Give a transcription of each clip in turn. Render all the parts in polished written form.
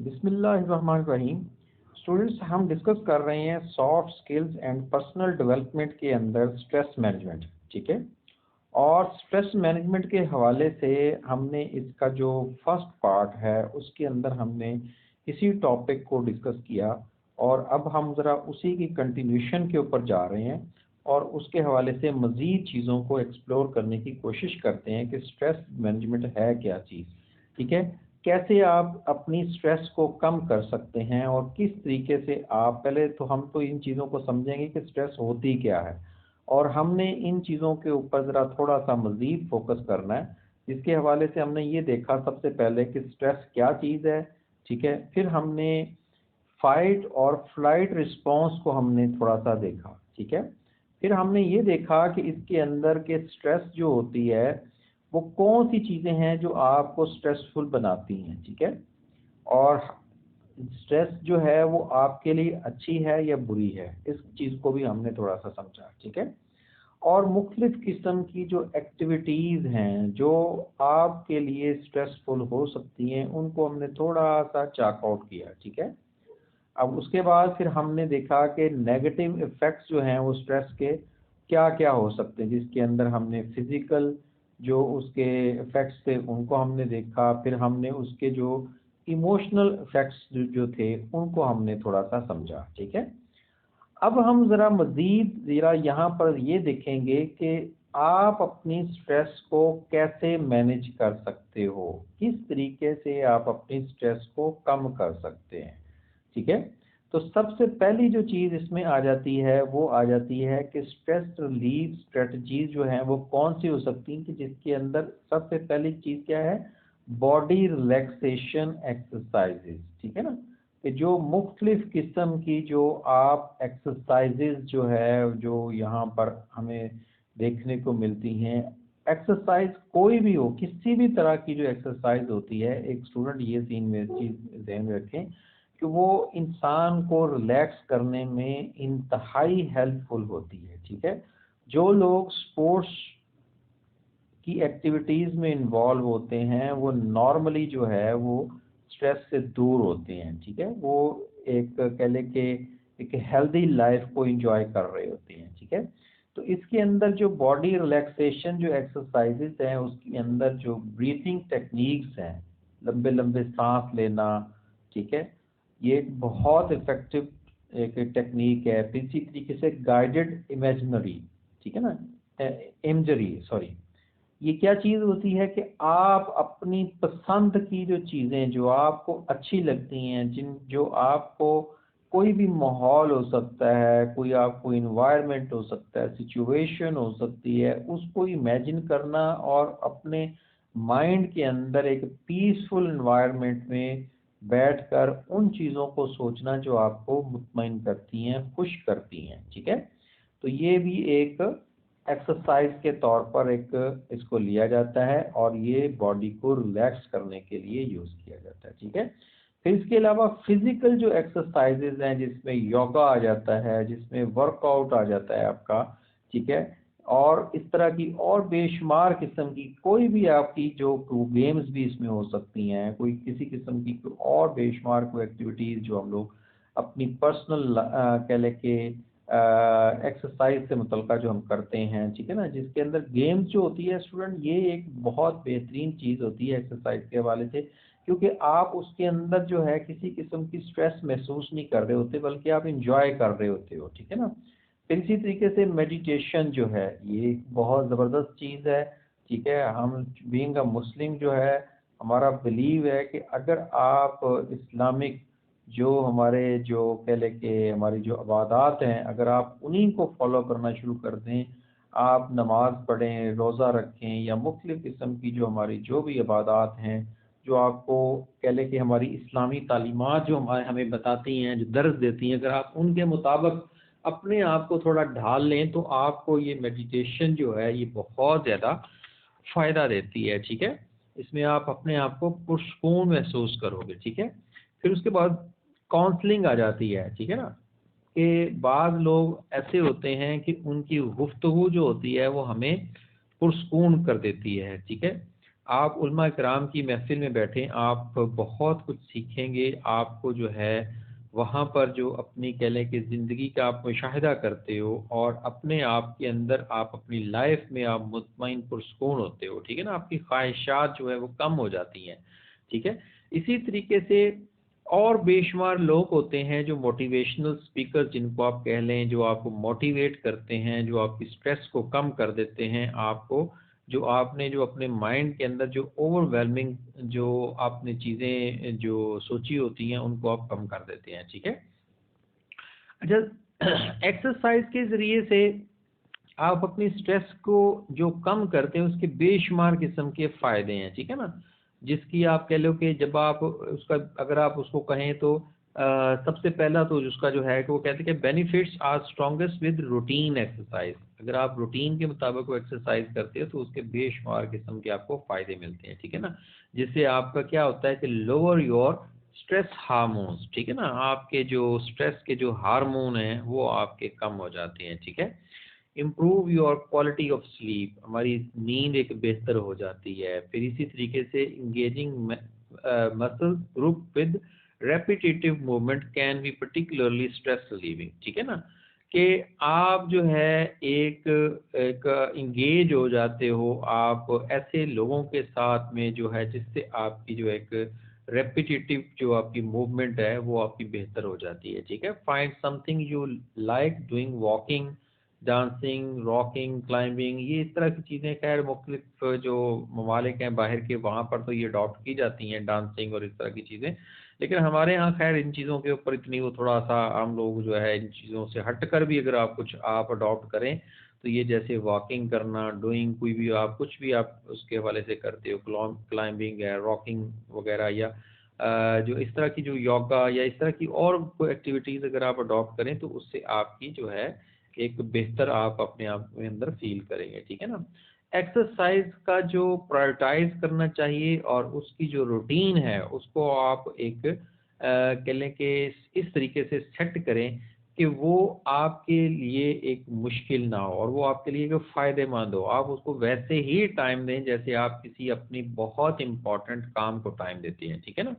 بسم اللہ الرحمن الرحیم. اسٹوڈینٹس، ہم ڈسکس کر رہے ہیں soft skills and personal development کے اندر اسٹریس مینجمنٹ. ٹھیک ہے، اور اسٹریس مینجمنٹ کے حوالے سے ہم نے اس کا جو فرسٹ پارٹ ہے اس کے اندر ہم نے اسی ٹاپک کو ڈسکس کیا، اور اب ہم ذرا اسی کی کنٹینیوشن کے اوپر جا رہے ہیں اور اس کے حوالے سے مزید چیزوں کو ایکسپلور کرنے کی کوشش کرتے ہیں کہ اسٹریس مینجمنٹ ہے کیا چیز. ٹھیک ہے، کیسے آپ اپنی اسٹریس کو کم کر سکتے ہیں اور کس طریقے سے آپ پہلے تو ہم تو ان چیزوں کو سمجھیں گے کہ اسٹریس ہوتی کیا ہے، اور ہم نے ان چیزوں کے اوپر ذرا تھوڑا سا مزید فوکس کرنا ہے، جس کے حوالے سے ہم نے یہ دیکھا سب سے پہلے کہ اسٹریس کیا چیز ہے. ٹھیک ہے، پھر ہم نے فائٹ اور فلائٹ رسپانس کو ہم نے تھوڑا سا دیکھا. ٹھیک ہے، پھر ہم نے یہ دیکھا کہ اس کے اندر کے اسٹریس جو ہوتی ہے وہ کون سی چیزیں ہیں جو آپ کو اسٹریسفل بناتی ہیں. ٹھیک ہے، اور اسٹریس جو ہے وہ آپ کے لیے اچھی ہے یا بری ہے، اس چیز کو بھی ہم نے تھوڑا سا سمجھا. ٹھیک ہے، اور مختلف قسم کی جو ایکٹیویٹیز ہیں جو آپ کے لیے اسٹریسفل ہو سکتی ہیں ان کو ہم نے تھوڑا سا چاک آؤٹ کیا. ٹھیک ہے، اب اس کے بعد پھر ہم نے دیکھا کہ نیگیٹو ایفیکٹس جو ہیں وہ اسٹریس کے کیا کیا ہو سکتے ہیں، جس کے اندر ہم نے فزیکل جو اس کے ایفیکٹس تھے ان کو ہم نے دیکھا، پھر ہم نے اس کے جو ایموشنل ایفیکٹس جو تھے ان کو ہم نے تھوڑا سا سمجھا. ٹھیک ہے، اب ہم ذرا مزید یہاں پر یہ دیکھیں گے کہ آپ اپنی اسٹریس کو کیسے مینج کر سکتے ہو، کس طریقے سے آپ اپنی اسٹریس کو کم کر سکتے ہیں. ٹھیک ہے، تو سب سے پہلی جو چیز اس میں آ جاتی ہے وہ آ جاتی ہے کہ اسٹریس ریلیف اسٹریٹجیز جو ہیں وہ کون سی ہو سکتی ہیں، کہ جس کے اندر سب سے پہلی چیز کیا ہے، باڈی ریلیکسیشن ایکسرسائزز. ٹھیک ہے نا، کہ جو مختلف قسم کی جو آپ ایکسرسائزز جو ہے جو یہاں پر ہمیں دیکھنے کو ملتی ہیں. ایکسرسائز کوئی بھی ہو، کسی بھی طرح کی جو ایکسرسائز ہوتی ہے، ایک اسٹوڈنٹ یہ چیز ذہن میں رکھیں کہ وہ انسان کو ریلیکس کرنے میں انتہائی ہیلپ فل ہوتی ہے. ٹھیک ہے، جو لوگ سپورٹس کی ایکٹیویٹیز میں انوالو ہوتے ہیں وہ نارملی جو ہے وہ اسٹریس سے دور ہوتے ہیں. ٹھیک ہے، وہ ایک کہہ لیں کہ ایک ہیلدی لائف کو انجوائے کر رہے ہوتے ہیں. ٹھیک ہے، تو اس کے اندر جو باڈی ریلیکسیشن جو ایکسرسائزز ہیں اس کے اندر جو بریتھنگ ٹیکنیکس ہیں، لمبے لمبے سانس لینا. ٹھیک ہے، یہ ایک بہت افیکٹو ایک ٹیکنیک ہے. پھر اسی طریقے سے گائیڈڈ امیجنری، ٹھیک ہے نا، امیجری سوری، یہ کیا چیز ہوتی ہے کہ آپ اپنی پسند کی جو چیزیں جو آپ کو اچھی لگتی ہیں، جو آپ کو کوئی بھی ماحول ہو سکتا ہے، کوئی آپ کو انوائرمنٹ ہو سکتا ہے، سچویشن ہو سکتی ہے، اس کو امیجن کرنا اور اپنے مائنڈ کے اندر ایک پیسفل انوائرمنٹ میں بیٹھ کر ان چیزوں کو سوچنا جو آپ کو مطمئن کرتی ہیں، خوش کرتی ہیں. ٹھیک ہے، تو یہ بھی ایک ایکسرسائز کے طور پر ایک اس کو لیا جاتا ہے اور یہ باڈی کو ریلیکس کرنے کے لیے یوز کیا جاتا ہے. ٹھیک ہے، پھر اس کے علاوہ فزیکل جو ایکسرسائزز ہیں جس میں یوگا آ جاتا ہے، جس میں ورک آؤٹ آ جاتا ہے آپ کا. ٹھیک ہے، اور اس طرح کی اور بے شمار قسم کی کوئی بھی آپ کی جو گیمز بھی اس میں ہو سکتی ہیں، کوئی کسی قسم کی اور بے شمار کوئی ایکٹیویٹیز جو ہم لوگ اپنی پرسنل کہہ لیں کہ ایکسرسائز سے متعلقہ جو ہم کرتے ہیں. ٹھیک ہے نا، جس کے اندر گیمز جو ہوتی ہے اسٹوڈنٹ، یہ ایک بہت بہترین چیز ہوتی ہے ایکسرسائز کے حوالے سے، کیونکہ آپ اس کے اندر جو ہے کسی قسم کی اسٹریس محسوس نہیں کر رہے ہوتے بلکہ آپ انجوائے کر رہے ہوتے ہو. ٹھیک ہے نا، پھر اسی طریقے سے میڈیٹیشن جو ہے یہ ایک بہت زبردست چیز ہے. ٹھیک ہے، ہم بینگ اے مسلم جو ہے ہمارا بلیو ہے کہ اگر آپ اسلامک جو ہمارے جو کہہ لیں کہ ہماری جو عبادات ہیں اگر آپ انہیں کو فالو کرنا شروع کر دیں، آپ نماز پڑھیں، روزہ رکھیں، یا مختلف قسم کی جو ہماری جو بھی عبادات ہیں جو آپ کو کہہ لیں کہ ہماری اسلامی تعلیمات جو ہمیں بتاتی ہیں، جو درس دیتی ہیں، اگر آپ ان کے مطابق اپنے آپ کو تھوڑا ڈھال لیں تو آپ کو یہ میڈیٹیشن جو ہے یہ بہت زیادہ فائدہ دیتی ہے. ٹھیک ہے، اس میں آپ اپنے آپ کو پرسکون محسوس کرو گے. ٹھیک ہے، پھر اس کے بعد کاؤنسلنگ آ جاتی ہے. ٹھیک ہے نا، کہ بعض لوگ ایسے ہوتے ہیں کہ ان کی گفتگو جو ہوتی ہے وہ ہمیں پرسکون کر دیتی ہے. ٹھیک ہے، آپ علماء کرام کی محفل میں بیٹھیں، آپ بہت کچھ سیکھیں گے. آپ کو جو ہے وہاں پر جو اپنی کہہ لیں کہ زندگی کا آپ مشاہدہ کرتے ہو اور اپنے آپ کے اندر آپ اپنی لائف میں آپ مطمئن پرسکون ہوتے ہو. ٹھیک ہے نا، آپ کی خواہشات جو ہے وہ کم ہو جاتی ہیں. ٹھیک ہے. اسی طریقے سے اور بے شمار لوگ ہوتے ہیں جو موٹیویشنل اسپیکر جن کو آپ کہہ لیں، جو آپ کو موٹیویٹ کرتے ہیں، جو آپ کی اسٹریس کو کم کر دیتے ہیں. آپ کو جو آپ نے جو اپنے مائنڈ کے اندر جو اوور ویلمنگ جو آپ نے چیزیں جو سوچی ہوتی ہیں ان کو آپ کم کر دیتے ہیں. ٹھیک ہے. اچھا، ایکسرسائز کے ذریعے سے آپ اپنی سٹریس کو جو کم کرتے ہیں اس کے بے شمار قسم کے فائدے ہیں. ٹھیک ہے نا، جس کی آپ کہہ لو کہ جب آپ اس کا اگر آپ اس کو کہیں تو سب سے پہلا تو اس کا جو ہے کہ وہ کہتے ہیں کہ benefits are strongest with routine exercise. اگر آپ روٹین کے مطابق وہ ایکسرسائز کرتے ہیں تو اس کے بے شمار قسم کے آپ کو فائدے ملتے ہیں. ٹھیک ہے نا، جس سے آپ کا کیا ہوتا ہے کہ لوور یور اسٹریس ہارمونس. ٹھیک ہے نا، آپ کے جو اسٹریس کے جو ہارمون ہیں وہ آپ کے کم ہو جاتے ہیں. ٹھیک ہے. Improve your quality of sleep, ہماری نیند ایک بہتر ہو جاتی ہے. پھر اسی طریقے سے engaging muscle group with repetitive movement can be particularly stress relieving. ٹھیک ہے نا، کہ آپ جو ہے ایک انگیج ہو جاتے ہو آپ ایسے لوگوں کے ساتھ میں جو ہے جس سے آپ کی جو ایک ریپیٹیٹیو جو آپ کی موومنٹ ہے وہ آپ کی بہتر ہو جاتی ہے. ٹھیک ہے. Find some thing you like doing, walking, dancing, rocking, climbing, یہ اس طرح کی چیزیں خیر مختلف جو ممالک ہیں باہر کے وہاں پر تو یہ اڈاپٹ کی جاتی ہیں ڈانسنگ اور اس طرح کی چیزیں، لیکن ہمارے ہاں خیر ان چیزوں کے اوپر اتنی وہ تھوڑا سا ہم لوگ جو ہے ان چیزوں سے ہٹ کر بھی اگر آپ کچھ آپ اڈاپٹ کریں تو یہ جیسے واکنگ کرنا، ڈوئنگ کوئی بھی آپ کچھ بھی آپ اس کے حوالے سے کرتے ہو، کلائمبنگ ہے، راکنگ وغیرہ، یا جو اس طرح کی جو یوگا یا اس طرح کی اور کوئی ایکٹیویٹیز اگر آپ اڈاپٹ کریں تو اس سے آپ کی جو ہے ایک بہتر آپ اپنے آپ کے اندر فیل کریں گے. ٹھیک ہے نا. ایکسرسائز کا جو پرائرٹائز کرنا چاہیے اور اس کی جو روٹین ہے اس کو آپ ایک کہہ لیں کہ اس طریقے سے سیٹ کریں کہ وہ آپ کے لیے ایک مشکل نہ ہو اور وہ آپ کے لیے ایک فائدہ مند ہو. آپ اس کو ویسے ہی ٹائم دیں جیسے آپ کسی اپنی بہت امپورٹنٹ کام کو ٹائم دیتے ہیں. ٹھیک ہے نا.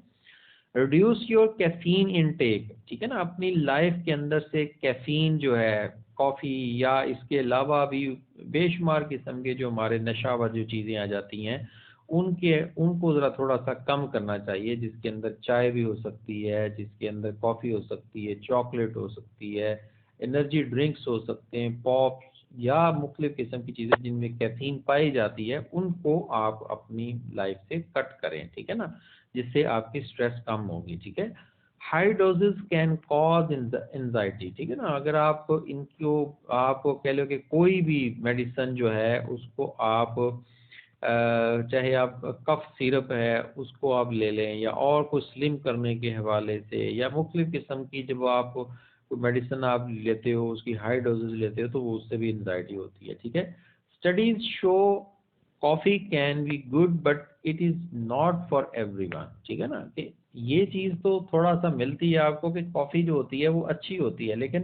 Reduce your caffeine intake. ٹھیک ہے نا، اپنی لائف کے اندر سے کیفین جو ہے کافی یا اس کے علاوہ بھی بے شمار قسم کے جو ہمارے نشہ آور جو چیزیں آ جاتی ہیں ان کو ذرا تھوڑا سا کم کرنا چاہیے، جس کے اندر چائے بھی ہو سکتی ہے، جس کے اندر کافی ہو سکتی ہے، چاکلیٹ ہو سکتی ہے، انرجی ڈرنکس ہو سکتے ہیں، پاپ یا مختلف قسم کی چیزیں جن میں کیفین پائی جاتی ہے ان کو آپ اپنی لائف سے کٹ کریں. ٹھیک ہے نا، جس سے آپ کی سٹریس کم ہوگی. ٹھیک ہے. High doses can cause anxiety. ٹھیک ہے نا، اگر آپ ان کو آپ کہہ لو کہ کوئی بھی میڈیسن جو ہے اس کو آپ چاہے آپ کف سیرپ ہے اس کو آپ لے لیں یا اور کوئی سلم کرنے کے حوالے سے یا مختلف قسم کی جب آپ کوئی میڈیسن آپ لیتے ہو اس کی ہائی ڈوزز لیتے ہو تو وہ اس سے بھی انزائٹی ہوتی ہے. ٹھیک ہے. Studies show coffee can be good but it is not for everyone. ٹھیک ہے نا، کہ یہ چیز تو تھوڑا سا ملتی ہے آپ کو کہ کافی جو ہوتی ہے وہ اچھی ہوتی ہے لیکن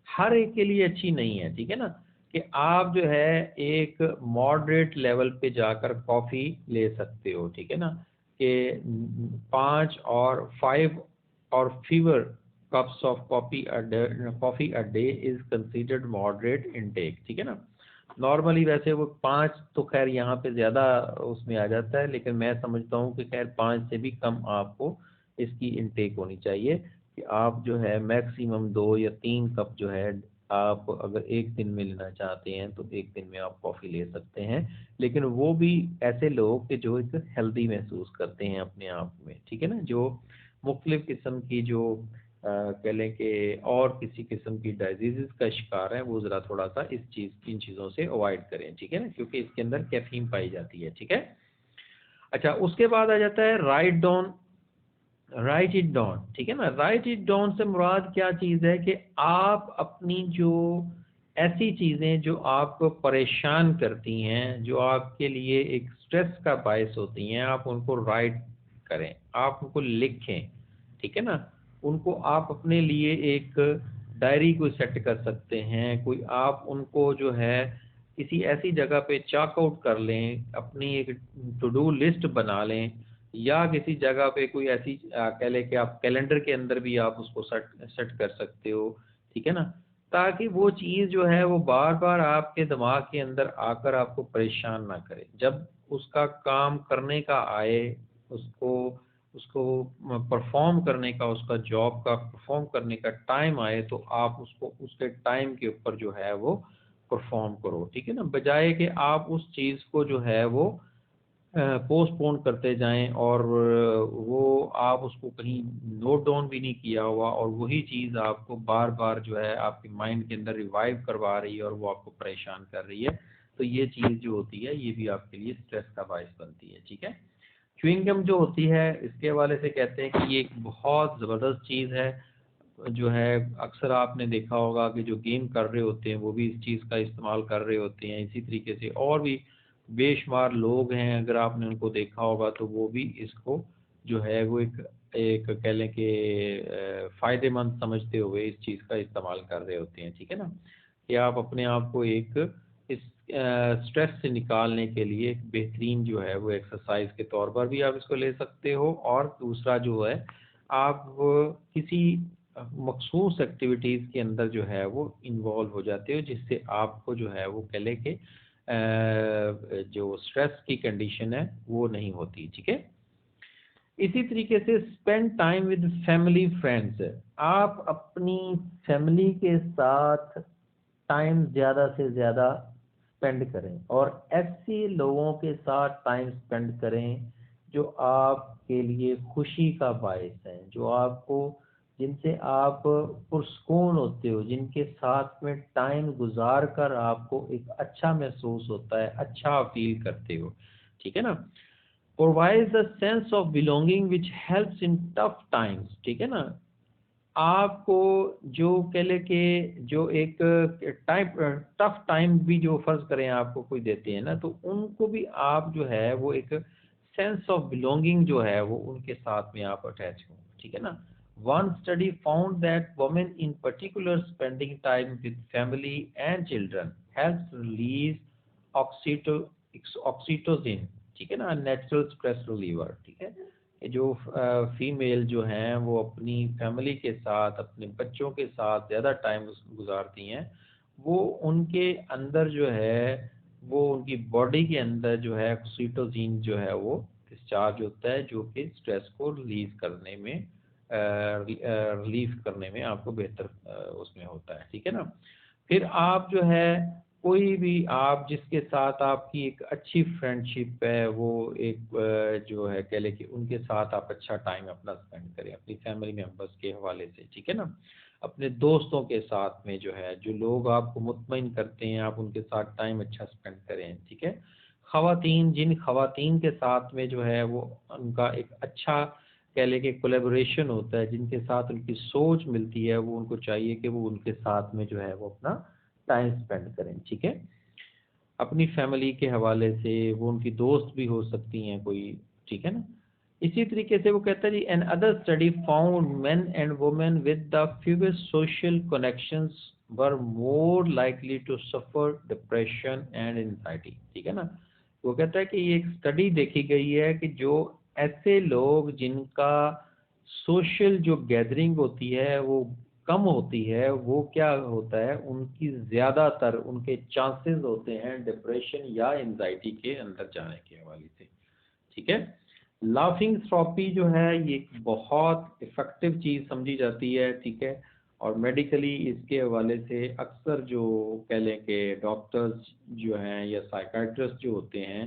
ہر ایک کے لیے اچھی نہیں ہے. ٹھیک ہے نا، کہ آپ جو ہے ایک ماڈریٹ لیول پہ جا کر کافی لے سکتے ہو. ٹھیک ہے نا، کہ 5 اور 5 اور fewer cups of coffee a day is considered moderate intake. ٹھیک ہے نا. نارملی ویسے وہ 5 تو خیر یہاں پہ زیادہ اس میں آ جاتا ہے لیکن میں سمجھتا ہوں کہ خیر 5 سے بھی کم آپ کو اس کی انٹیک ہونی چاہیے کہ آپ جو ہے میکسیمم 2 یا 3 کپ جو ہے آپ اگر ایک دن میں لینا چاہتے ہیں تو ایک دن میں آپ کافی لے سکتے ہیں، لیکن وہ بھی ایسے لوگ کہ جو ایک ہیلدی محسوس کرتے ہیں اپنے آپ میں. ٹھیک ہے نا، جو مختلف قسم کی جو کہہ لیں کہ اور کسی قسم کی ڈائزیزز کا شکار ہیں وہ ذرا تھوڑا سا ان چیزوں سے اوائڈ کریں. ٹھیک ہے نا، کیونکہ اس کے اندر کیفین پائی جاتی ہے. ٹھیک ہے. اچھا، اس کے بعد آ جاتا ہے رائٹ اٹ ڈاؤن. ٹھیک ہے نا. رائٹ اٹ ڈاؤن سے مراد کیا چیز ہے کہ آپ اپنی جو ایسی چیزیں جو آپ کو پریشان کرتی ہیں، جو آپ کے لیے ایک سٹریس کا باعث ہوتی ہیں، آپ ان کو رائٹ کریں، آپ ان کو لکھیں. ٹھیک ہے نا. ان کو آپ اپنے لیے ایک ڈائری کو سیٹ کر سکتے ہیں، کوئی آپ ان کو جو ہے کسی ایسی جگہ پہ چاک آؤٹ کر لیں، اپنی ایک ٹو ڈو لسٹ بنا لیں، یا کسی جگہ پہ کوئی ایسی کہہ لیں کہ آپ کیلنڈر کے اندر بھی آپ اس کو سیٹ کر سکتے ہو، ٹھیک ہے نا، تاکہ وہ چیز جو ہے وہ بار بار آپ کے دماغ کے اندر آ کر آپ کو پریشان نہ کرے. جب اس کا کام کرنے کا آئے، اس کو پرفارم کرنے کا، اس کا جاب کا پرفارم کرنے کا ٹائم آئے، تو آپ اس کو اس کے ٹائم کے اوپر جو ہے وہ پرفارم کرو، ٹھیک ہے نا، بجائے کہ آپ اس چیز کو جو ہے وہ پوسٹ پون کرتے جائیں، اور وہ آپ اس کو کہیں نوٹ ڈاؤن بھی نہیں کیا ہوا، اور وہی چیز آپ کو بار بار جو ہے آپ کے مائنڈ کے اندر ریوائیو کروا رہی ہے اور وہ آپ کو پریشان کر رہی ہے. تو یہ چیز جو ہوتی ہے یہ بھی آپ کے لیے اسٹریس کا باعث بنتی ہے. ٹھیک ہے. چوئنگ گم جو ہوتی ہے اس کے حوالے سے کہتے ہیں کہ یہ ایک بہت زبردست چیز ہے، جو ہے اکثر آپ نے دیکھا ہوگا کہ جو گیم کر رہے ہوتے ہیں وہ بھی اس چیز کا استعمال کر رہے ہوتے ہیں. اسی طریقے سے اور بھی بے شمار لوگ ہیں، اگر آپ نے ان کو دیکھا ہوگا تو وہ بھی اس کو جو ہے وہ ایک کہہ لیں کہ فائدے مند سمجھتے ہوئے اس چیز کا استعمال کر رہے ہوتے ہیں. ٹھیک ہے نا، کہ آپ اپنے آپ کو ایک اس اسٹریس سے نکالنے کے لیے ایک بہترین جو ہے وہ ایکسرسائز کے طور پر بھی آپ اس کو لے سکتے ہو، اور دوسرا جو ہے آپ کسی مخصوص ایکٹیویٹیز کے اندر جو ہے وہ انوالو ہو جاتے ہو، جس سے آپ کو جو ہے وہ کہہ لیں کہ جو اسٹریس کی کنڈیشن ہے وہ نہیں ہوتی. ٹھیک ہے. اسی طریقے سے spend time with family friends, آپ اپنی فیملی کے ساتھ ٹائم زیادہ سے زیادہ اسپینڈ کریں، اور ایسے لوگوں کے ساتھ ٹائم اسپینڈ کریں جو آپ کے لیے خوشی کا باعث ہیں، جو آپ کو، جن سے آپ پرسکون ہوتے ہو، جن کے ساتھ میں ٹائم گزار کر آپ کو ایک اچھا محسوس ہوتا ہے، اچھا فیل کرتے ہو. ٹھیک ہے نا. provides a sense of belonging which helps in tough times. ٹھیک ہے نا. آپ کو جو کہہ لے کہ جو ایک ٹف ٹائم بھی جو فرض کریں آپ کو کوئی دیتے ہیں نا، تو ان کو بھی آپ جو ہے وہ ایک سینس آف بلونگنگ جو ہے وہ ان کے ساتھ میں آپ اٹیچ ہوں. ٹھیک ہے نا. One study found that women in particular spending time with family and children helps release oxytocin. ٹھیک ہے نا، نیچرل اسٹریس ریلیور. ٹھیک ہے. جو فیمیل جو ہیں وہ اپنی فیملی کے ساتھ، اپنے بچوں کے ساتھ زیادہ ٹائم گزارتی ہیں، وہ ان کے اندر جو ہے وہ ان کی باڈی کے اندر جو ہے آکسیٹوسن جو ہے وہ ڈسچارج ہوتا ہے، جو کہ اسٹریس کو ریلیف کرنے میں آپ کو بہتر اس میں ہوتا ہے. ٹھیک ہے نا. پھر آپ جو ہے کوئی بھی آپ جس کے ساتھ آپ کی ایک اچھی فرینڈ شپ ہے، وہ ایک جو ہے کہہ لے کہ ان کے ساتھ آپ اچھا ٹائم اپنا اسپینڈ کریں اپنی فیملی ممبرس کے حوالے سے. ٹھیک ہے نا. اپنے دوستوں کے ساتھ میں جو ہے جو لوگ آپ کو مطمئن کرتے ہیں، آپ ان کے ساتھ ٹائم اچھا اسپینڈ کریں. ٹھیک ہے. جن خواتین کے ساتھ میں جو ہے وہ ان کا ایک اچھا کہہ لے کہ کولیبوریشن ہوتا ہے، جن کے ساتھ ان کی سوچ ملتی ہے، وہ ان کو چاہیے کہ وہ ان کے ساتھ میں جو ہے وہ اپنا ٹائم اسپینڈ کریں. ٹھیک ہے. اپنی فیملی کے حوالے سے وہ ان کی دوست بھی ہو سکتی ہیں کوئی. ٹھیک ہے نا. اسی طریقے سے وہ کہتا ہے جی another study found men and women with the fewest social connections were more likely to suffer depression and anxiety. ٹھیک ہے نا. وہ کہتا ہے کہ یہ ایک اسٹڈی دیکھی گئی ہے کہ جو ایسے لوگ جن کا سوشل جو گیدرنگ ہوتی ہے وہ کم ہوتی ہے، وہ کیا ہوتا ہے، ان کی زیادہ تر ان کے چانسز ہوتے ہیں ڈپریشن یا انزائٹی کے اندر جانے کے حوالے سے. ٹھیک ہے. لافنگ تھراپی جو ہے یہ ایک بہت افیکٹو چیز سمجھی جاتی ہے. ٹھیک ہے. اور میڈیکلی اس کے حوالے سے اکثر جو کہہ لیں کہ ڈاکٹرز جو ہیں یا سائیکائٹرسٹ جو ہوتے ہیں،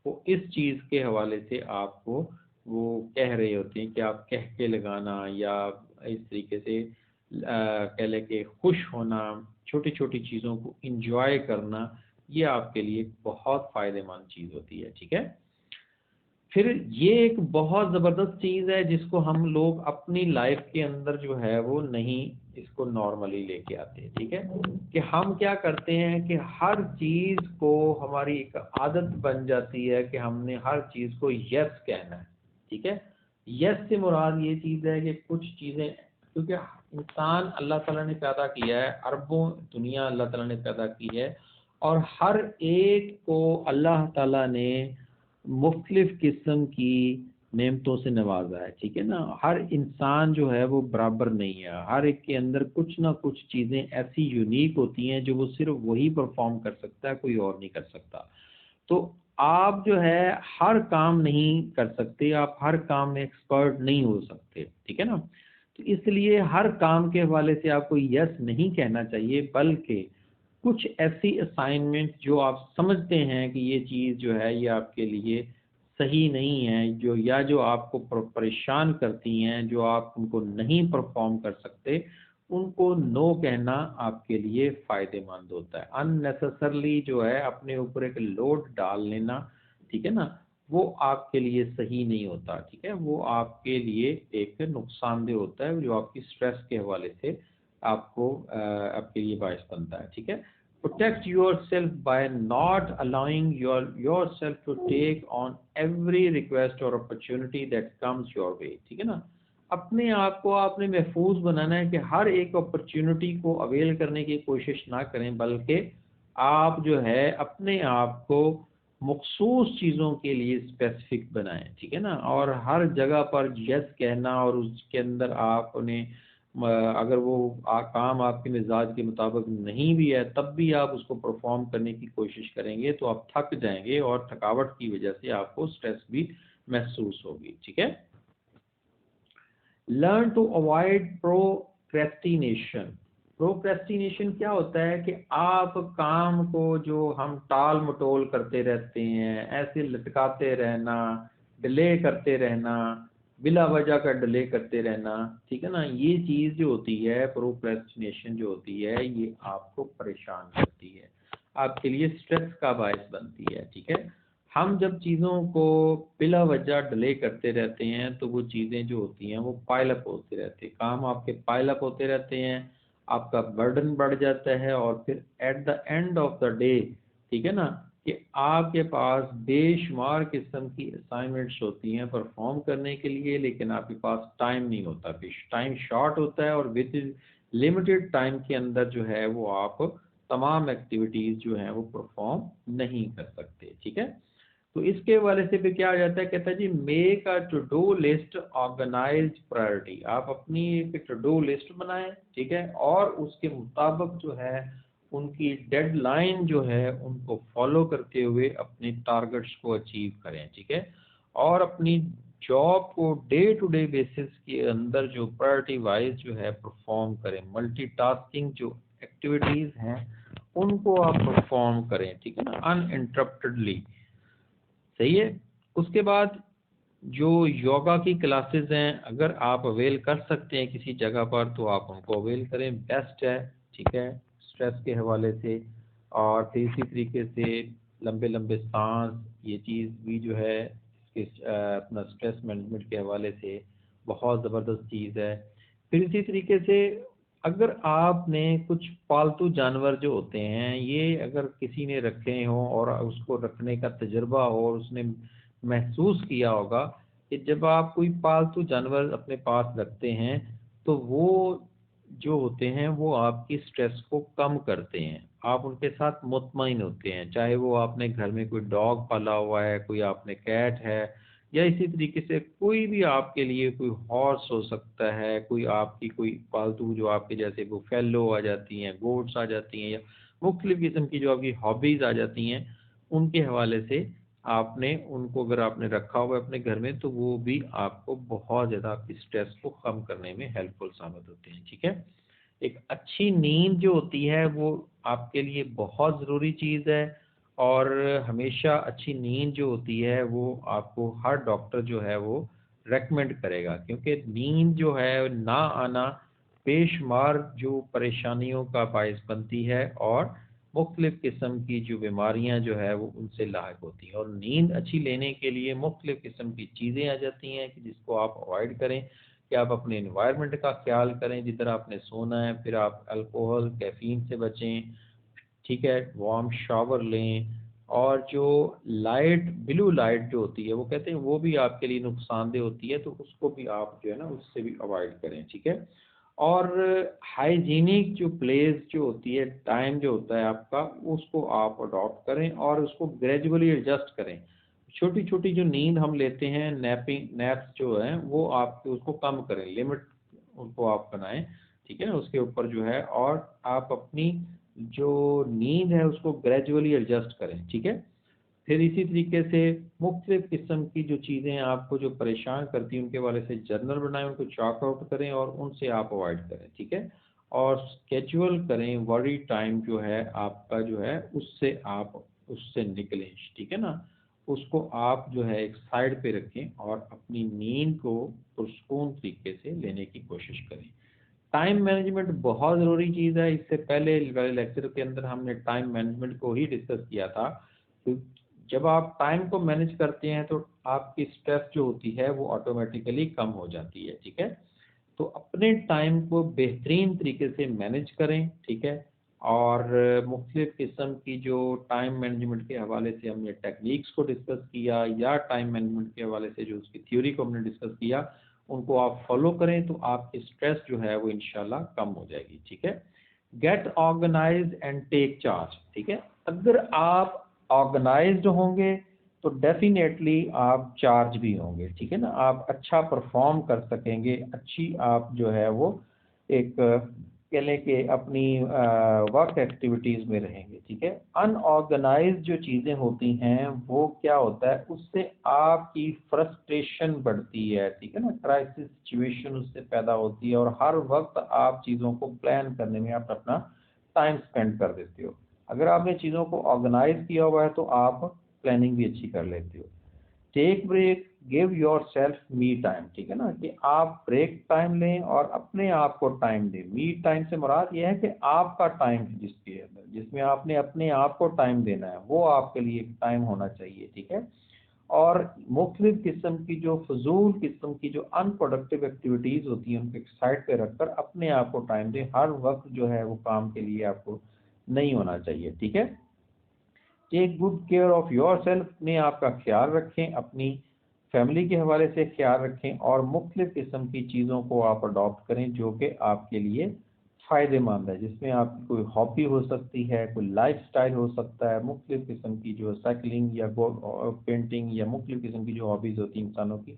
وہ اس چیز کے حوالے سے آپ کو وہ کہہ رہے ہوتے ہیں کہ آپ کہہ کے لگانا یا اس طریقے سے کہہ لیں کہ خوش ہونا، چھوٹی چھوٹی چیزوں کو انجوائے کرنا، یہ آپ کے لیے بہت فائدہ مند چیز ہوتی ہے. ٹھیک ہے. پھر یہ ایک بہت زبردست چیز ہے جس کو ہم لوگ اپنی لائف کے اندر جو ہے وہ نہیں اس کو نارملی لے کے آتے. ٹھیک ہے. کہ ہم کیا کرتے ہیں کہ ہر چیز کو ہماری ایک عادت بن جاتی ہے کہ ہم نے ہر چیز کو یس کہنا ہے. ٹھیک ہے. یس سے مراد یہ چیز ہے کہ کچھ چیزیں، کیونکہ انسان اللہ تعالیٰ نے پیدا کیا ہے، اربوں دنیا اللہ تعالیٰ نے پیدا کی ہے، اور ہر ایک کو اللہ تعالیٰ نے مختلف قسم کی نعمتوں سے نوازا ہے، ٹھیک ہے نا. ہر انسان جو ہے وہ برابر نہیں ہے، ہر ایک کے اندر کچھ نہ کچھ چیزیں ایسی یونیک ہوتی ہیں جو وہ صرف وہی پرفارم کر سکتا ہے، کوئی اور نہیں کر سکتا. تو آپ جو ہے ہر کام نہیں کر سکتے، آپ ہر کام میں ایکسپرٹ نہیں ہو سکتے، ٹھیک ہے نا. تو اس لیے ہر کام کے حوالے سے آپ کو یس نہیں کہنا چاہیے، بلکہ کچھ ایسی اسائنمنٹ جو آپ سمجھتے ہیں کہ یہ چیز جو ہے یہ آپ کے لیے صحیح نہیں ہے، جو آپ کو پریشان کرتی ہیں، جو آپ ان کو نہیں پرفارم کر سکتے، ان کو نو کہنا آپ کے لیے فائدے مند ہوتا ہے. ان نیسسرلی جو ہے اپنے اوپر ایک لوڈ ڈال لینا، ٹھیک ہے نا، وہ آپ کے لیے صحیح نہیں ہوتا، ٹھیک ہے. وہ آپ کے لیے ایک نقصان دہ ہوتا ہے، جو آپ کی اسٹریس کے حوالے سے آپ کو آپ کے لیے باعث بنتا ہے، ٹھیک ہے. Protect yourself by not allowing yourself to take on every request or opportunity that comes your way. ٹھیک ہے نا. اپنے آپ کو آپ نے محفوظ بنانا ہے کہ ہر ایک اپرچونٹی کو اویل کرنے کی کوشش نہ کریں، بلکہ آپ جو ہے اپنے آپ کو مخصوص چیزوں کے لیے اسپیسیفک بنائیں، ٹھیک ہے نا. اور ہر جگہ پر یس کہنا اور اس کے اندر آپ نے اگر وہ کام آپ کے مزاج کے مطابق نہیں بھی ہے تب بھی آپ اس کو پرفارم کرنے کی کوشش کریں گے تو آپ تھک جائیں گے، اور تھکاوٹ کی وجہ سے آپ کو سٹریس بھی محسوس ہوگی، ٹھیک ہے. Learn to avoid procrastination. Procrastination کیا ہوتا ہے کہ آپ کام کو جو ہم ٹال مٹول کرتے رہتے ہیں، ایسے لٹکاتے رہنا، ڈیلے کرتے رہنا، بلا وجہ کا ڈیلے کرتے رہنا، ٹھیک ہے نا. یہ چیز جو ہوتی ہے پروکریسٹینیشن جو ہوتی ہے یہ آپ کو پریشان کرتی ہے، آپ کے لیے سٹریس کا باعث بنتی ہے، ٹھیک ہے. ہم جب چیزوں کو بلا وجہ ڈیلے کرتے رہتے ہیں تو وہ چیزیں جو ہوتی ہیں وہ پائل اپ ہوتے رہتے ہیں، کام آپ کے پائل اپ ہوتے رہتے ہیں، آپ کا برڈن بڑھ جاتا ہے، اور پھر at the end of the day, ٹھیک ہے نا، کہ آپ کے پاس بے شمار قسم کی اسائنمنٹس ہوتی ہیں پرفارم کرنے کے لیے، لیکن آپ کے پاس ٹائم نہیں ہوتا، پھر ٹائم شارٹ ہوتا ہے، اور ود لمیٹڈ ٹائم کے اندر جو ہے وہ آپ تمام ایکٹیویٹیز جو ہیں وہ پرفارم نہیں کر سکتے، ٹھیک ہے. تو اس کے حوالے سے پھر کیا آ جاتا ہے، کہتا ہے جی make a to do list organised priority. آپ اپنی ایک ٹو ڈو لسٹ بنائیں، ٹھیک ہے، اور اس کے مطابق جو ہے ان کی ڈیڈ لائن جو ہے ان کو فالو کرتے ہوئے اپنے ٹارگٹس کو اچیو کریں، ٹھیک ہے. اور اپنی جاب کو ڈے ٹو ڈے بیسس کے اندر جو پرائرٹی وائز جو ہے پرفارم کریں، ملٹی ٹاسکنگ جو ایکٹیویٹیز ہیں ان کو آپ پرفارم کریں، ٹھیک ہے نا، ان انٹرپٹڈلی. صحیح ہے. اس کے بعد جو یوگا کی کلاسز ہیں اگر آپ اویل کر سکتے ہیں کسی جگہ پر تو آپ ان کو اویل کریں، بیسٹ ہے، ٹھیک ہے، سٹریس کے حوالے سے. اور پھر اسی طریقے سے لمبے لمبے سانس، یہ چیز بھی جو ہے اپنا سٹریس مینجمنٹ کے حوالے سے بہت زبردست چیز ہے. پھر اسی طریقے سے اگر آپ نے کچھ پالتو جانور جو ہوتے ہیں یہ اگر کسی نے رکھے ہوں اور اس کو رکھنے کا تجربہ ہو اور اس نے محسوس کیا ہوگا کہ جب آپ کوئی پالتو جانور اپنے پاس رکھتے ہیں تو وہ جو ہوتے ہیں وہ آپ کی سٹریس کو کم کرتے ہیں، آپ ان کے ساتھ مطمئن ہوتے ہیں. چاہے وہ آپ نے گھر میں کوئی ڈاگ پالا ہوا ہے، کوئی آپ نے کیٹ ہے، یا اسی طریقے سے کوئی بھی آپ کے لیے کوئی ہارس ہو سکتا ہے، کوئی آپ کی کوئی پالتو جو آپ کے جیسے وہ فیلو آ جاتی ہیں، گوٹس آ جاتی ہیں، یا مختلف قسم کی جو آپ کی ہابیز آ جاتی ہیں، ان کے حوالے سے آپ نے ان کو اگر آپ نے رکھا ہوا ہے اپنے گھر میں تو وہ بھی آپ کو بہت زیادہ آپ کی اسٹریس کو کم کرنے میں ہیلپ فل ثابت ہوتے ہیں، ٹھیک ہے. ایک اچھی نیند جو ہوتی ہے وہ آپ کے لیے بہت ضروری چیز ہے، اور ہمیشہ اچھی نیند جو ہوتی ہے وہ آپ کو ہر ڈاکٹر جو ہے وہ ریکمینڈ کرے گا، کیونکہ نیند جو ہے نہ آنا بے شمار جو پریشانیوں کا باعث بنتی ہے، اور مختلف قسم کی جو بیماریاں جو ہے وہ ان سے لاحق ہوتی ہیں. اور نیند اچھی لینے کے لیے مختلف قسم کی چیزیں آ جاتی ہیں کہ جس کو آپ اوائڈ کریں، کہ آپ اپنے انوائرمنٹ کا خیال کریں جدھر آپ نے سونا ہے، پھر آپ الکوہل کیفین سے بچیں، ٹھیک ہے، وارم شاور لیں، اور جو لائٹ بلو لائٹ جو ہوتی ہے وہ کہتے ہیں وہ بھی آپ کے لیے نقصان دہ ہوتی ہے، تو اس کو بھی آپ جو ہے نا اس سے بھی اوائڈ کریں، ٹھیک ہے. اور ہائیجینک جو پلیس جو ہوتی ہے، ٹائم جو ہوتا ہے آپ کا، اس کو آپ اڈاپٹ کریں اور اس کو گریجولی ایڈجسٹ کریں. چھوٹی چھوٹی جو نیند ہم لیتے ہیں، نیپس جو ہیں، وہ آپ اس کو کم کریں، لمٹ ان کو آپ بنائیں. ٹھیک ہے نا، اس کے اوپر جو ہے، اور آپ اپنی جو نیند ہے اس کو گریجولی ایڈجسٹ کریں. ٹھیک ہے. پھر اسی طریقے سے مختلف قسم کی جو چیزیں آپ کو جو پریشان کرتی ہیں ان کے حوالے سے جرنل بنائیں، ان کو چاک آؤٹ کریں اور ان سے آپ اوائڈ کریں. ٹھیک ہے. اور اسکیجول کریں، ورڈی ٹائم جو ہے آپ کا جو ہے اس سے نکلیں. ٹھیک ہے نا. اس کو آپ جو ہے ایک سائڈ پہ رکھیں اور اپنی نیند کو پرسکون طریقے سے لینے کی کوشش کریں. ٹائم مینجمنٹ بہت ضروری چیز ہے. اس سے پہلے والے لیکچر کے اندر ہم نے ٹائم مینجمنٹ کو ہی ڈسکس کیا تھا. تو جب آپ ٹائم کو مینج کرتے ہیں تو آپ کی اسٹریس جو ہوتی ہے وہ آٹومیٹیکلی کم ہو جاتی ہے. ٹھیک ہے. تو اپنے ٹائم کو بہترین طریقے سے مینج کریں. ٹھیک ہے. اور مختلف قسم کی جو ٹائم مینجمنٹ کے حوالے سے ہم نے ٹیکنیکس کو ڈسکس کیا، یا ٹائم مینجمنٹ کے حوالے سے جو اس کی تھیوری کو ہم نے ڈسکس کیا، ان کو آپ فالو کریں تو آپ کی اسٹریس جو ہے وہ انشاءاللہ کم ہو جائے گی. ٹھیک ہے. Get organise and take charge. ٹھیک ہے. اگر آپ آرگنائزڈ ہوں گے تو ڈیفینیٹلی آپ چارج بھی ہوں گے. ٹھیک ہے نا. آپ اچھا پرفارم کر سکیں گے، اچھی آپ جو ہے وہ ایک کہہ لیں کہ اپنی ورک ایکٹیویٹیز میں رہیں گے. ٹھیک ہے. ان آرگنائز جو چیزیں ہوتی ہیں وہ کیا ہوتا ہے، اس سے آپ کی فرسٹریشن بڑھتی ہے. ٹھیک ہے نا. کرائسس سچویشن اس سے پیدا ہوتی ہے اور ہر وقت آپ چیزوں کو پلان کرنے میں آپ اپنا ٹائم اسپینڈ کر دیتے ہو. اگر آپ نے چیزوں کو آرگنائز کیا ہوا ہے تو آپ پلاننگ بھی اچھی کر لیتے ہو. Take break, give yourself me time. ٹھیک ہے نا، کہ آپ بریک ٹائم لیں اور اپنے آپ کو ٹائم دیں. می ٹائم سے مراد یہ ہے کہ آپ کا ٹائم جس میں آپ نے اپنے آپ کو ٹائم دینا ہے، وہ آپ کے لیے ایک ٹائم ہونا چاہیے. ٹھیک ہے. اور مختلف قسم کی جو فضول قسم کی جو ان پروڈکٹیو ایکٹیویٹیز ہوتی ہیں ان کو ایک سائڈ پہ رکھ کر اپنے آپ کو ٹائم دیں. ہر وقت جو ہے وہ کام کے لیے آپ کو نہیں ہونا چاہیے. ٹھیک ہے. Take good care of your self. اپنے آپ کا خیال رکھیں، اپنی فیملی کے حوالے سے خیال رکھیں، اور مختلف قسم کی چیزوں کو آپ اڈاپٹ کریں جو کہ آپ کے لیے فائدے مند ہے، جس میں آپ کی کوئی ہابی ہو سکتی ہے، کوئی لائف سٹائل ہو سکتا ہے، مختلف قسم کی جو سائیکلنگ یا پینٹنگ یا مختلف قسم کی جو ہابیز ہوتی ہیں انسانوں کی،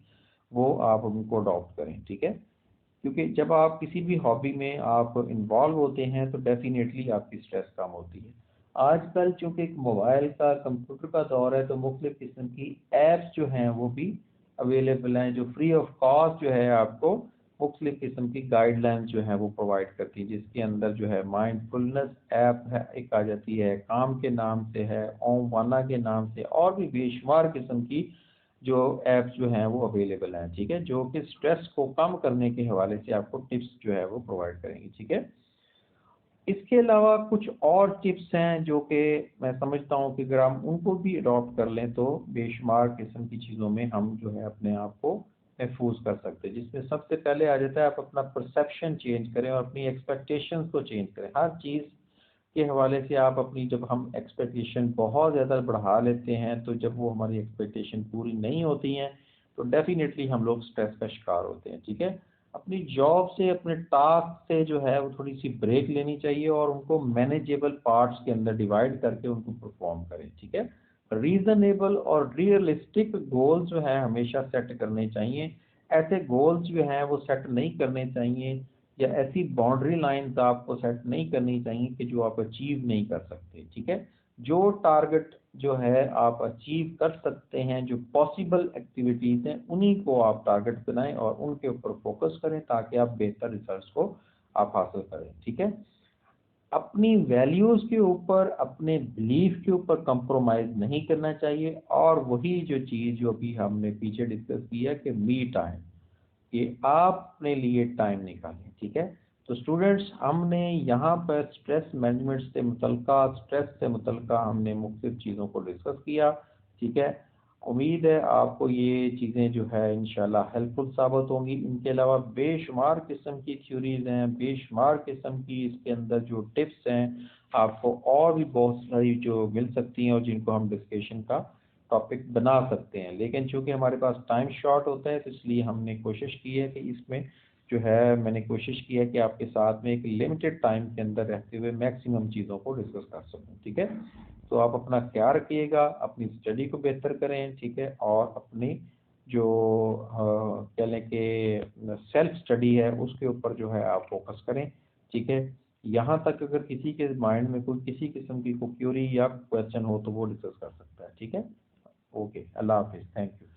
وہ آپ ان کو اڈاپٹ کریں. ٹھیک ہے. کیونکہ جب آپ کسی بھی ہابی میں آپ انوالو ہوتے ہیں تو ڈیفینیٹلی آپ کی اسٹریس کم ہوتی ہے. آج کل چونکہ ایک موبائل کا، کمپیوٹر کا دور ہے، تو مختلف قسم کی ایپس جو ہیں وہ بھی اویلیبل ہیں جو فری آف کاسٹ جو ہے آپ کو مختلف قسم کی گائیڈ لائنس جو ہیں وہ پرووائڈ کرتی ہیں، جس کے اندر جو ہے مائنڈ فلنس ایپ ہے، ایک آ جاتی ہے، کام کے نام سے ہے، اوم وانا کے نام سے، اور بھی بے شمار قسم کی جو ایپس جو ہیں وہ اویلیبل ہیں. ٹھیک ہے. جو کہ اسٹریس کو کم کرنے کے حوالے سے آپ کو ٹپس جو ہے وہ پرووائڈ کریں گی. ٹھیک ہے. اس کے علاوہ کچھ اور ٹپس ہیں جو کہ میں سمجھتا ہوں کہ اگر ہم ان کو بھی اڈاپٹ کر لیں تو بے شمار قسم کی چیزوں میں ہم جو ہے اپنے آپ کو محفوظ کر سکتے ہیں. جس میں سب سے پہلے آ جاتا ہے آپ اپنا پرسیپشن چینج کریں اور اپنی ایکسپیکٹیشنز کو چینج کریں. ہر چیز کے حوالے سے آپ اپنی، جب ہم ایکسپیکٹیشن بہت زیادہ بڑھا لیتے ہیں تو جب وہ ہماری ایکسپیکٹیشن پوری نہیں ہوتی ہیں تو ڈیفینیٹلی ہم لوگ اسٹریس کا شکار ہوتے ہیں. ٹھیک ہے. اپنی جاب سے، اپنے ٹاسک سے جو ہے وہ تھوڑی سی بریک لینی چاہیے اور ان کو مینیجیبل پارٹس کے اندر ڈیوائڈ کر کے ان کو پرفارم کریں. ٹھیک ہے. ریزنیبل اور ریئلسٹک گولز جو ہیں ہمیشہ سیٹ کرنے چاہیے. ایسے گولز جو ہیں وہ سیٹ نہیں کرنے چاہیے، یا ایسی باؤنڈری لائنز آپ کو سیٹ نہیں کرنی چاہیے کہ جو آپ اچیو نہیں کر سکتے. ٹھیک ہے. جو ٹارگٹ جو ہے آپ اچیو کر سکتے ہیں، جو پاسبل ایکٹیویٹیز ہیں، انہی کو آپ ٹارگٹ بنائیں اور ان کے اوپر فوکس کریں تاکہ آپ بہتر ریزلٹس کو آپ حاصل کریں. ٹھیک ہے. اپنی ویلیوز کے اوپر، اپنے بلیف کے اوپر کمپرومائز نہیں کرنا چاہیے. اور وہی جو چیز جو بھی ہم نے پیچھے ڈسکس کی ہے کہ می ٹائم، کہ آپ اپنے لیے ٹائم نکالیں. ٹھیک ہے. تو اسٹوڈینٹس، ہم نے یہاں پر اسٹریس مینجمنٹ سے متعلقہ، اسٹریس سے متعلقہ ہم نے مختلف چیزوں کو ڈسکس کیا. ٹھیک ہے. امید ہے آپ کو یہ چیزیں جو ہے انشاءاللہ ہیلپ فل ثابت ہوں گی. ان کے علاوہ بے شمار قسم کی تھیوریز ہیں، بے شمار قسم کی اس کے اندر جو ٹپس ہیں آپ کو اور بھی بہت ساری جو مل سکتی ہیں اور جن کو ہم ڈسکشن کا ٹاپک بنا سکتے ہیں. لیکن چونکہ ہمارے پاس ٹائم شارٹ ہوتا ہے تو اس لیے ہم نے کوشش کی ہے کہ اس میں جو ہے میں نے کوشش کی ہے کہ آپ کے ساتھ میں ایک لمیٹڈ ٹائم کے اندر رہتے ہوئے میکسیمم چیزوں کو ڈسکس کر سکوں. ٹھیک ہے, تو آپ اپنا خیال رکھیے گا, اپنی اسٹڈی کو بہتر کریں. ٹھیک ہے, اور اپنی جو کہہ لیں کہ سیلف اسٹڈی ہے اس کے اوپر جو ہے آپ فوکس کریں. ٹھیک ہے, یہاں تک اگر کسی کے مائنڈ میں کوئی کسی قسم کی کوئی کیوری یا کوشچن ہو تو وہ ڈسکس کر سکتا ہے. ٹھیک ہے, اوکے, اللہ حافظ, تھینک یو.